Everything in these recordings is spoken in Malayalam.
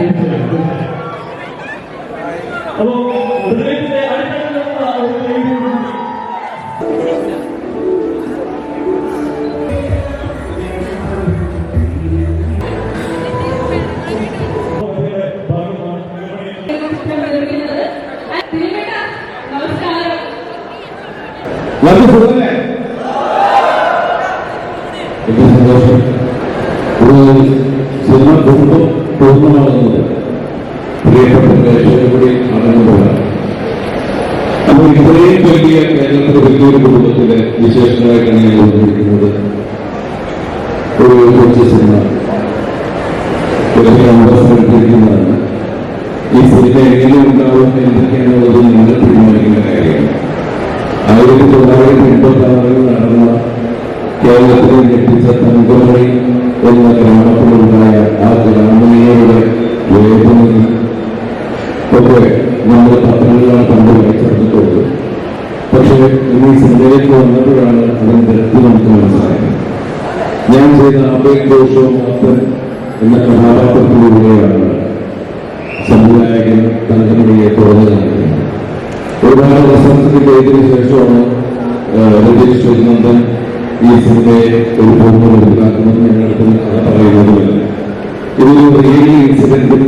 അപ്പോ ഹൃദയത്തിന്റെ സന്തോഷം ഒരു സിനിമ കുടുംബം പൂർണ്ണമാകുന്നത് പ്രിയപ്പെട്ട പ്രേക്ഷകർ കൂടി ആണെന്നുള്ളതാണ്. അപ്പോൾ ഇത്രയും വലിയ കേരളത്തിലെ വലിയൊരു കുടുംബത്തിലെ വിശേഷങ്ങളായിട്ടാണ് ഞാൻ വന്നിരിക്കുന്നത്. ഒരു കൊച്ചു സിനിമ അവസരത്തിരിക്കുന്നതാണ്. ഈ സിനിമ എങ്ങനെ ഉണ്ടാവും എന്തൊക്കെയാണുള്ളത് നിങ്ങൾ തീരുമാനിക്കുന്ന കാര്യമാണ്. 1986 നടന്ന കേരളത്തിൽ ഞെട്ടിച്ച തങ്കമണി എന്ന ഗ്രാമത്തിലുണ്ടായ ആ ഗ്രാമീണരുടെ വേദനയും ഒക്കെ നമ്മൾ പത്രങ്ങളിലാണ് പണ്ട് വായിച്ചെടുത്തിട്ടുള്ളത്. പക്ഷേ ഇന്ന് ഈ സിനിമയിലേക്ക് വന്നപ്പോഴാണ് അതിന് ദൃഷ്ടി നമുക്ക് മനസ്സിലായത്. ഞാൻ ചെയ്ത ആബേൽ ഘോഷവും അപ്പൻ എന്ന കഥാപാത്രത്തിലൂടെയാണ് സംവിധായകൻ തങ്കമണിയെ തുറന്നു കാണിക്കുന്നത്. ഒരുപാട് പ്രശംസയ്ക്ക് ഇതിനു ശേഷമാണ് രതീഷ് ശ്രീനന്ദൻ ഈ സിനിമയെ ഒരു പൂർണ്ണ ഉണ്ടാക്കുന്നത്. ഞങ്ങൾക്ക് കഥ പറയുന്നതുമല്ല, ഇതൊരു റിയൽ ഇൻസിഡന്റും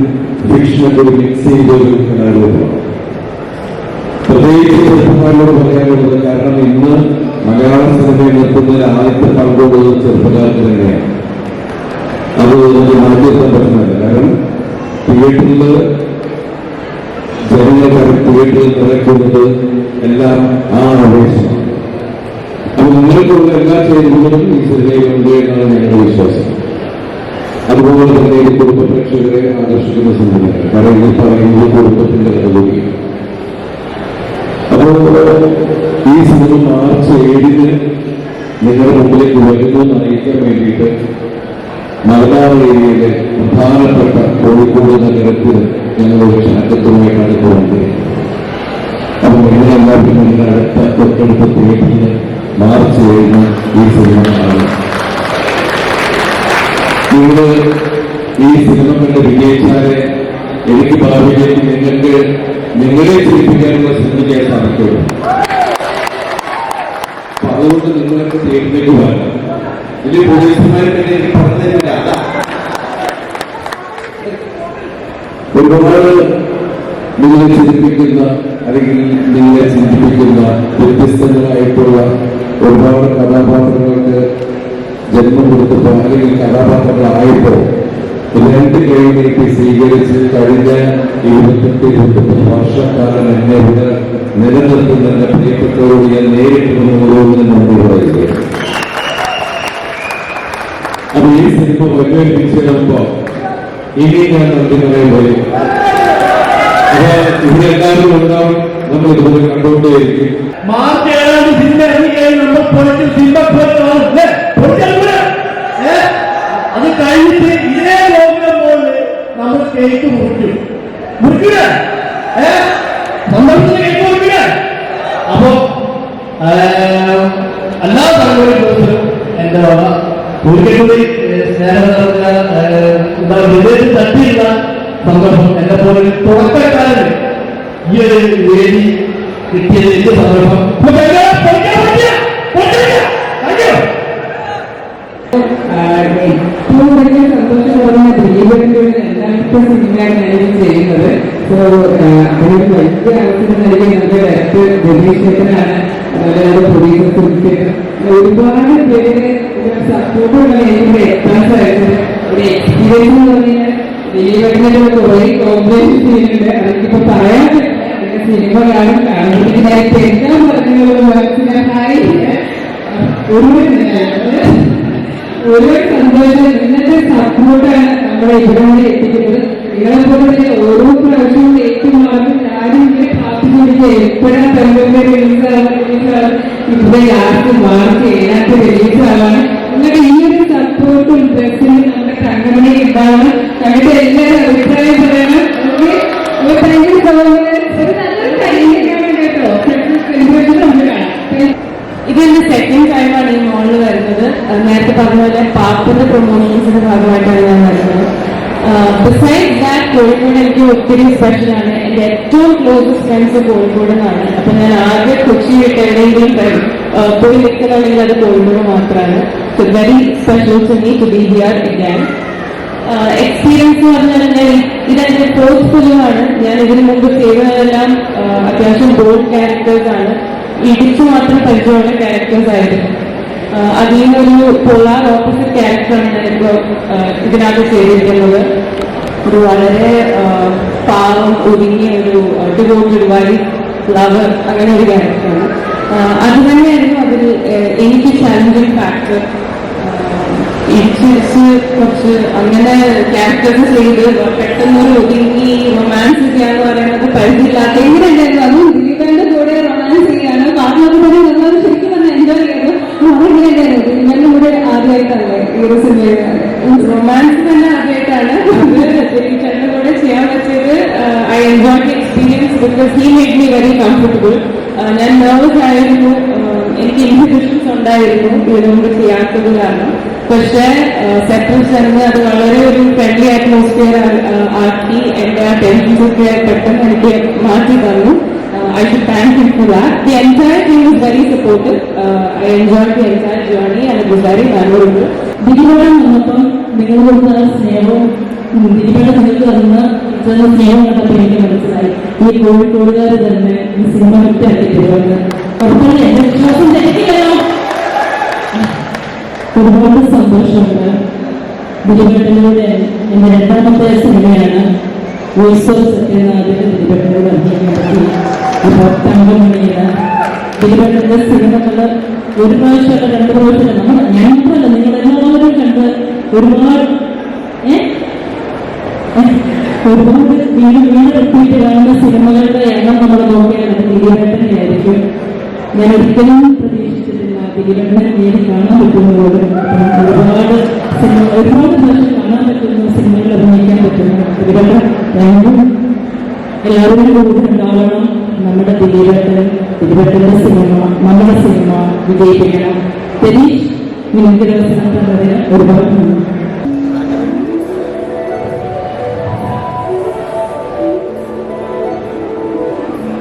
ഫിക്ഷനൊക്കെ ഒരു മിക്സ് ചെയ്തൊരു കലാരൂപമാണ്. പ്രത്യേകിച്ച് ചെറുപ്പക്കാരോട് പറയാനുള്ളത്, കാരണം ഇന്ന് മലയാള സിനിമയിൽ നിർത്തുന്നതിൽ ആദ്യത്തെ പങ്കുള്ളത് ചെറുപ്പക്കാർക്ക് തന്നെയാണ്. അത് മാറ്റിയെത്താൻ പറ്റുന്നില്ല. കാരണം തിയേറ്ററിൽ ജനങ്ങൾ തിയേറ്ററിൽ നിറയ്ക്കുന്നത് എല്ലാം ആ ആവേശമാണ്. അപ്പൊ നിങ്ങൾക്കുള്ള എല്ലാ ചേരുവകളും ഈ സിനിമയിലുണ്ട് എന്നാണ് ഞങ്ങളുടെ വിശ്വാസം. അതുപോലെ തന്നെ ഈ കുടുംബ പ്രേക്ഷകരെ ആകർഷിക്കുന്ന സിനിമയാണ്. കാരണം ഈ പറയുന്നത് കുടുംബത്തിന്റെ കഥ കൂടിയാണ്. അപ്പോൾ ഈ സിനിമ മാർച്ച് 7 നിങ്ങളുടെ മുമ്പിലേക്ക് വരുന്നു അറിയിക്കാൻ വേണ്ടിയിട്ട് മലബാർ ഏരിയയിലെ പ്രധാനപ്പെട്ട കോഴിക്കോട് നഗരത്തിൽ ഞങ്ങളൊരു ക്ഷണക്കത്തുമായിട്ടാണ് പോകുന്നത്. അപ്പോൾ നിങ്ങളെല്ലാവരും നിങ്ങളുടെ അടുത്ത തൊട്ടടുത്ത തിയേറ്ററിൽ മാർച്ച് 7 ഈ സിനിമ കാണും. നിങ്ങൾ ഈ സിനിമ കണ്ട് വിജയിച്ചാലേ എനിക്ക് ഭാവിയിലേക്ക് നിങ്ങൾക്ക് നിങ്ങളെ ചിരിപ്പിക്കാനുള്ള സിനിമയ്ക്കായി സാധിക്കുള്ളൂ. അപ്പൊ അതുകൊണ്ട് നിങ്ങളൊക്കെ തിയേറ്ററിലേക്ക് പോകാൻ ഇതിൽ പോലീസുമാരെ തന്നെ എനിക്ക് പറഞ്ഞില്ല. ഒരുപാട് നിങ്ങളെ ചിന്തിപ്പിക്കുന്ന അല്ലെങ്കിൽ നിങ്ങളെ ചിന്തിപ്പിക്കുന്ന വ്യത്യസ്തങ്ങളായിട്ടുള്ള ഒരുപാട് കഥാപാത്രങ്ങൾക്ക് ജന്മം കൊടുത്തപ്പോൾ അല്ലെങ്കിൽ കഥാപാത്രങ്ങളായപ്പോൾ 2 കൈ നീട്ടി സ്വീകരിച്ച് കഴിഞ്ഞ 28-29 വർഷക്കാലം എന്നെ ഇവിടെ നിലനിർത്തുന്ന എന്റെ പ്രിയപ്പെട്ടവരോട് ഞാൻ നേരിട്ട് ഓരോന്നിനും നന്ദി പറയുകയാണ്. അപ്പൊ ഈ സിനിമ വലിയൊരു പിക്ചറാകുമ്പോ ഇനി ഞാൻ നന്ദി പറയാൻ പോയി. അപ്പൊ ഇവിടെ എല്ലാവരും ഉണ്ടാവും, നമ്മൾ ഇതുപോലെ കണ്ടുകൊണ്ടേയിരിക്കും. മാർച്ച് 7 സിനിമ ഇറങ്ങിക്കഴിഞ്ഞ് നമ്മൾ പൊളിച്ച് സിനിമ അത് കഴിഞ്ഞിട്ട് ഇതേ ലോകം പോലെ നമ്മൾ കേക്ക് മുറിക്കുക സന്തോഷത്തിന് കേക്ക് മുറിക്കുക. അപ്പോ എല്ലാ സംഘടനകളും എന്റെ ഒരിക്കലും വിദേശ തട്ടിയുള്ള സന്ദർഭം എന്നെ പോലെ തുടക്കക്കാരന് ഈ ഒരു വേദി കിട്ടിയത് എന്ത് സന്ദർഭം. ഏറ്റവും വലിയ സന്തോഷം തോന്നുന്ന ദിലീപിന്റെ രണ്ടാമത്തെ സിനിമയാണ് ഞാനിത് ചെയ്യുന്നത്. അതിനൊരു വലിയ അവസരം നൽകിയ നമ്മുടെ ഡയറക്ടർ രതീഷേട്ടനാണ്. അതുപോലെ പ്രൊഡ്യൂസർ ഒരുപാട് പേര് സപ്പോർട്ടുള്ള എനിക്ക് എത്താസായിട്ട് ഒരു എക്സ്പീരിയൻസ് എന്ന് പറഞ്ഞാൽ ദിലീപിന്റെ കുറേ കോമ്പറ്റീഷൻ ചെയ്യുന്നുണ്ട്. അതൊക്കെ പറയാൻ പറ്റില്ല. സിനിമ കാണുമ്പോഴേക്ക് നേരത്തെ എല്ലാം പറഞ്ഞുള്ള മനസ്സിലായി ഒരുപാട് സന്തോഷം. ഇന്നത്തെ സപ്പോർട്ടാണ് നമ്മളെ ഇവിടെ വരെ എത്തിക്കുന്നത്. നിങ്ങളെപ്പോലെ ഓരോ പ്രാവശ്യവും ഏറ്റുമാറും ഞാനും ഇങ്ങനെ പ്രാർത്ഥിച്ചിരിക്കുക എപ്പോഴാണ് തങ്ങളുടെ റിലീസാണ് ഇവിടെ ലാസ്റ്റ് മാർച്ച് 7 റിലീസാവാണ്. നിങ്ങളുടെ ഈ ഒരു സപ്പോർട്ടും ഡ്രസ്സിനും നമ്മുടെ തങ്കമണി ഉണ്ടാവണം. കണ്ടിട്ട് എല്ലാവരും അഭിപ്രായം പറയണം. ഇതെന്റെ സെക്കൻഡ് ടൈമാണ് ഈ മോളിൽ വരുന്നത്. നേരത്തെ പറഞ്ഞ പോലെ പാപ്പന്റെ പ്രൊമോഷൻസിന്റെ ഭാഗമായിട്ടാണ് ഞാൻ വരുന്നത്. ബിസൈഡ് ബിസൈഡ്സ് ദാറ്റ് കോഴിക്കോട് എനിക്ക് ഒത്തിരി സ്പെഷ്യലാണ്. എൻ്റെ ഏറ്റവും ക്ലോസസ്റ്റ് ഫ്രണ്ട്സ് കോഴിക്കോട് നിന്നാണ്. അപ്പൊ ഞാൻ ആകെ കൊച്ചി വിട്ട് എവിടെയെങ്കിലും പോയി നിൽക്കണമെങ്കിൽ അത് കോഴിക്കോട് മാത്രമാണ്. So very special to me to be here again. Experience എന്ന് പറഞ്ഞാൽ ഇതെന്റെ ഫോർത്ത് ഫിലിമാണ്. ഞാൻ ഇതിനു മുമ്പ് ചെയ്തതെല്ലാം അത്യാവശ്യം ബോൾഡ് ക്യാരക്ടേഴ്സ് ആണ്. ഇടിച്ചു മാത്രം പരിചയമുള്ള ക്യാരക്ടേഴ്സ് ആയിരുന്നു. അതിൽ നിന്നൊരു പോളാർ ഓപ്പോസിറ്റ് ക്യാരക്ടറാണ് ഞാനിപ്പോൾ ഇതിനകത്ത് ചെയ്തിരിക്കുന്നത്. ഒരു വളരെ പാവം ഒതുങ്ങിയ ഒരു ഡിവോട്ടഡ് വൈഫ് ലവർ അങ്ങനെ ഒരു ക്യാരക്ടറാണ്. അത് തന്നെയായിരുന്നു അതിൽ എനിക്ക് ചാലഞ്ചിങ് ഫാക്ടർ. ഇടിച്ച് കുറച്ച് അങ്ങനെ ക്യാരക്ടേഴ്സ് ചെയ്ത് പെട്ടെന്നൊരു ഒതുങ്ങി റൊമാൻസ് ചെയ്യാന്ന് പറയുന്നത് പരിധിയില്ലാത്ത എങ്ങനെയുണ്ടായിരുന്നു. അതും ദിലീപന്റെ കൂടെ റൊമാൻസ് ചെയ്യാണ് പാർട്ടിയൊക്കെ തന്നെ നമ്മൾ ശരിക്കും പറഞ്ഞാൽ എൻജോയ് ചെയ്തു. അതെങ്ങനെയുണ്ടായിരുന്നു ദിലീപന്റെ കൂടെ ആദ്യമായിട്ടല്ലേ ഈ ഒരു സിനിമയിൽ റൊമാൻസ് തന്നെ ആദ്യമായിട്ടാണ് ദിലീപന്റെ കൂടെ ചെയ്യാൻ പറ്റിയത്. I enjoy the experience because he made me very comfortable. ഞാൻ നെർവസ് ആയിരുന്നു, എനിക്ക് ഇൻഹിബിഷൻസ് ഉണ്ടായിരുന്നു ഇതിനു മുമ്പ് ചെയ്യാത്തത് കാരണം. പക്ഷേ സെറ്റിൽ ചേർന്ന് അത് വളരെ ഒരു ഫ്രണ്ട്ലി അറ്റ്മോസ്ഫിയർ ആക്കി എന്റെ ആ ടെൻഷൻസ് ഒക്കെ പെട്ടെന്ന് എനിക്ക് മാറ്റി തന്നു. I should thank him for that. The entire team was very supportive. I enjoyed the entire journey and it was very memorable. ദിലീപേട്ടൻ വന്നപ്പം നിങ്ങൾ കൊടുത്ത സ്നേഹവും ദിലീപേട്ടൻ നിങ്ങൾക്ക് തന്ന സ്നേഹം കണ്ടപ്പോൾ എനിക്ക് മനസ്സിലായി ഈ കോഴിക്കോടുകാർ തന്നെ ഈ സിനിമ വിറ്റാക്കി തരുമെന്ന്. ഉറപ്പാണ്, എന്റെ വിശ്വാസം തെറ്റില്ലല്ലോ. ഒരുപാട് സന്തോഷമുണ്ട്. ദിലീപേട്ടനിലൂടെ എന്റെ രണ്ടാമത്തെ സിനിമയാണ് വോയിസ് ഓഫ് സത്യനാഥിൽ ദിലീപേട്ടനോട് അഭിനയിക്കാൻ പറ്റി. അപ്പോൾ തങ്കമണിയുടെ ദിലീപേട്ടന്റെ സിനിമകള് ഒരു പ്രാവശ്യമല്ല 2 പ്രാവശ്യമല്ല നമ്മൾ ഞങ്ങളല്ല നിങ്ങളെല്ലാവരും കണ്ട് ഒരുപാട് വീട് എത്തിയിട്ട് കാണുന്ന സിനിമകളുടെ എണ്ണം നമ്മൾ നോക്കിയാൽ ദിലീപേട്ടനെ ആയിരിക്കും. ഞാൻ ഒരിക്കലും പ്രതീക്ഷിച്ചിട്ടില്ല ദിലീപേട്ടനെ നേരിൽ കാണാൻ പറ്റുന്നതോട്. ഒരുപാട് പ്രാവശ്യം കാണാൻ പറ്റുന്ന സിനിമകൾ അഭിനയിക്കാൻ പറ്റുന്നു. ദിലീപേട്ടൻ എല്ലാവരും കൂടി ഉണ്ടാവണം. നമ്മുടെ ദിലീപേട്ടന്റെ സിനിമ നമ്മുടെ സിനിമ വിജയിപ്പിക്കണം. തെരീഷ് നിങ്ങൾക്ക് അവസരം തന്നതിന് ഒരുപാട്